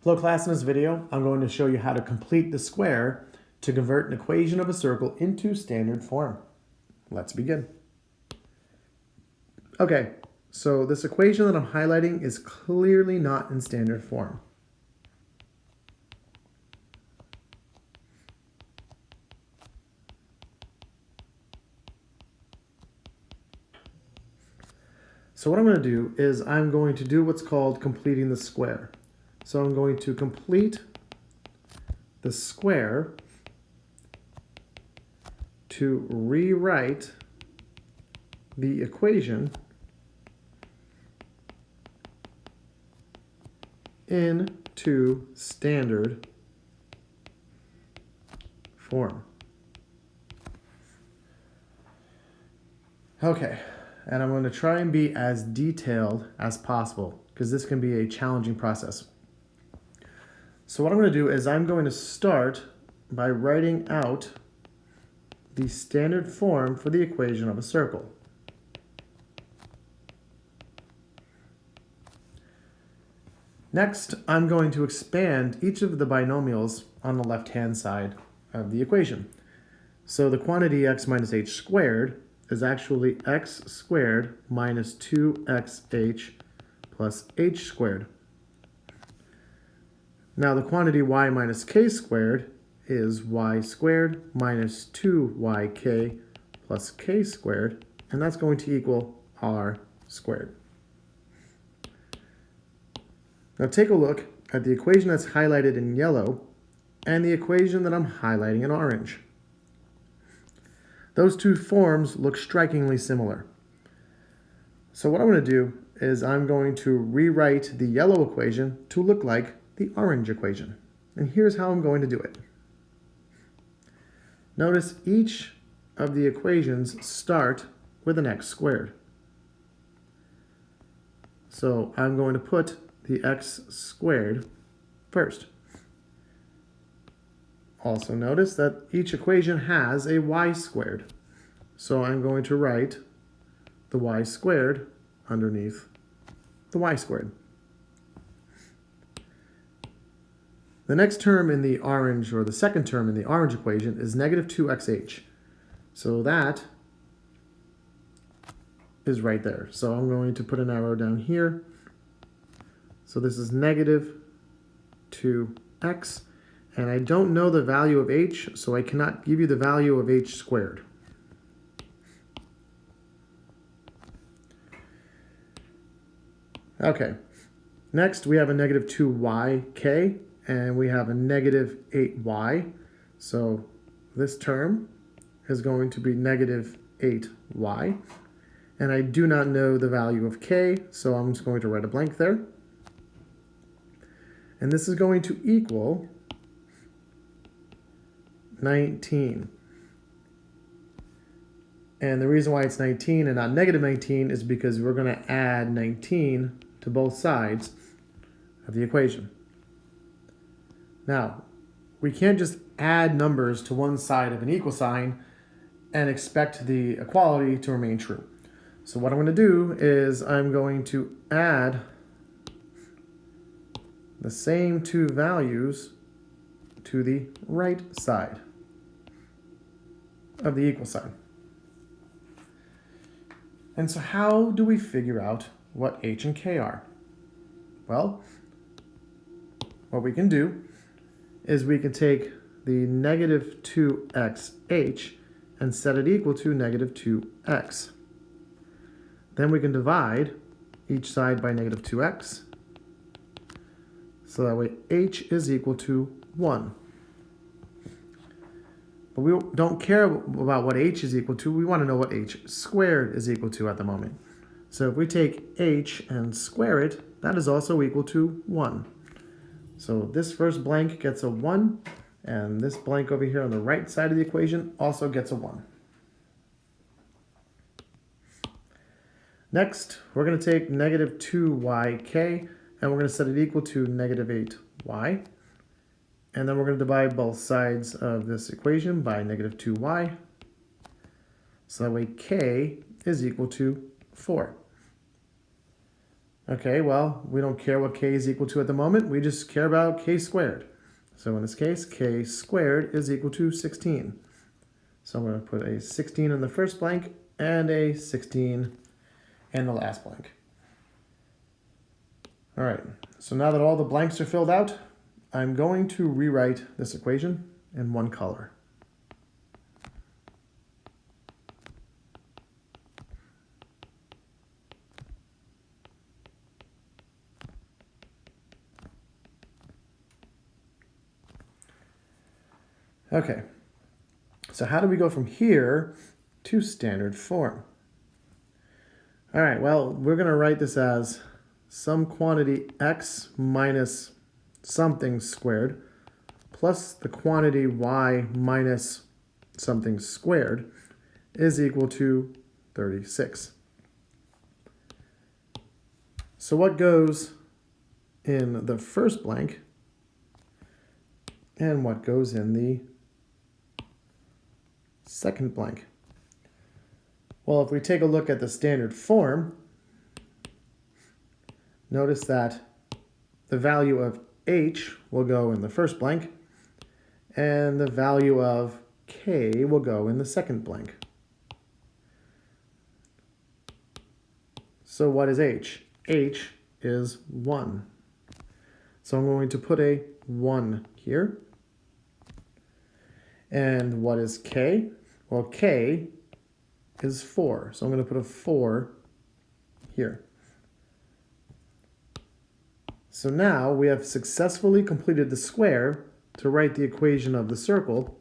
Hello class, in this video I'm going to show you how to complete the square to convert an equation of a circle into standard form. Let's begin. Okay, so this equation that I'm highlighting is clearly not in standard form. So what I'm going to do is I'm going to do what's called completing the square. So I'm going to complete the square to rewrite the equation into standard form. Okay, and I'm going to try and be as detailed as possible because this can be a challenging process. So what I'm going to do is I'm going to start by writing out the standard form for the equation of a circle. Next, I'm going to expand each of the binomials on the left-hand side of the equation. So the quantity x minus h squared is actually x squared minus 2xh plus h squared. Now the quantity y minus k squared is y squared minus 2yk plus k squared, and that's going to equal r squared. Now take a look at the equation that's highlighted in yellow and the equation that I'm highlighting in orange. Those two forms look strikingly similar. So what I'm going to do is I'm going to rewrite the yellow equation to look like the orange equation. And here's how I'm going to do it. Notice each of the equations start with an x squared. So I'm going to put the x squared first. Also notice that each equation has a y squared. So I'm going to write the y squared underneath the y squared. The next term in the orange, or the second term in the orange equation, is negative 2xh. So that is right there. So I'm going to put an arrow down here. So this is negative 2x. And I don't know the value of h, so I cannot give you the value of h squared. Okay. Next, we have a negative 2yk. And we have a negative 8y. So this term is going to be negative 8y. And I do not know the value of k, so I'm just going to write a blank there. And this is going to equal 19. And the reason why it's 19 and not negative 19 is because we're going to add 19 to both sides of the equation. Now, we can't just add numbers to one side of an equal sign and expect the equality to remain true. So what I'm going to do is I'm going to add the same two values to the right side of the equal sign. And so how do we figure out what h and k are? Well, what we can do is we can take the negative 2xh and set it equal to negative 2x. Then we can divide each side by negative 2x. So that way h is equal to 1. But we don't care about what h is equal to. We want to know what h squared is equal to at the moment. So if we take h and square it, that is also equal to 1. So this first blank gets a 1, and this blank over here on the right side of the equation also gets a 1. Next, we're going to take negative 2yk, and we're going to set it equal to negative 8y. And then we're going to divide both sides of this equation by negative 2y. So that way k is equal to 4. Okay, well, we don't care what k is equal to at the moment. We just care about k squared. So in this case, k squared is equal to 16. So I'm going to put a 16 in the first blank and a 16 in the last blank. All right, so now that all the blanks are filled out, I'm going to rewrite this equation in one color. Okay, so how do we go from here to standard form? All right, well, we're going to write this as some quantity x minus something squared plus the quantity y minus something squared is equal to 36. So what goes in the first blank and what goes in the second blank? Well, if we take a look at the standard form, notice that the value of h will go in the first blank and the value of k will go in the second blank. So what is h? H is 1. So I'm going to put a 1 here. And what is k? Well, k is 4. So I'm going to put a 4 here. So now we have successfully completed the square to write the equation of the circle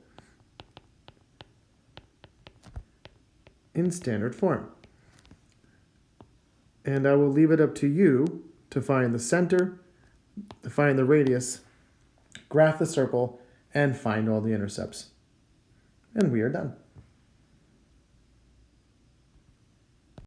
in standard form. And I will leave it up to you to find the center, to find the radius, graph the circle, and find all the intercepts. And we are done.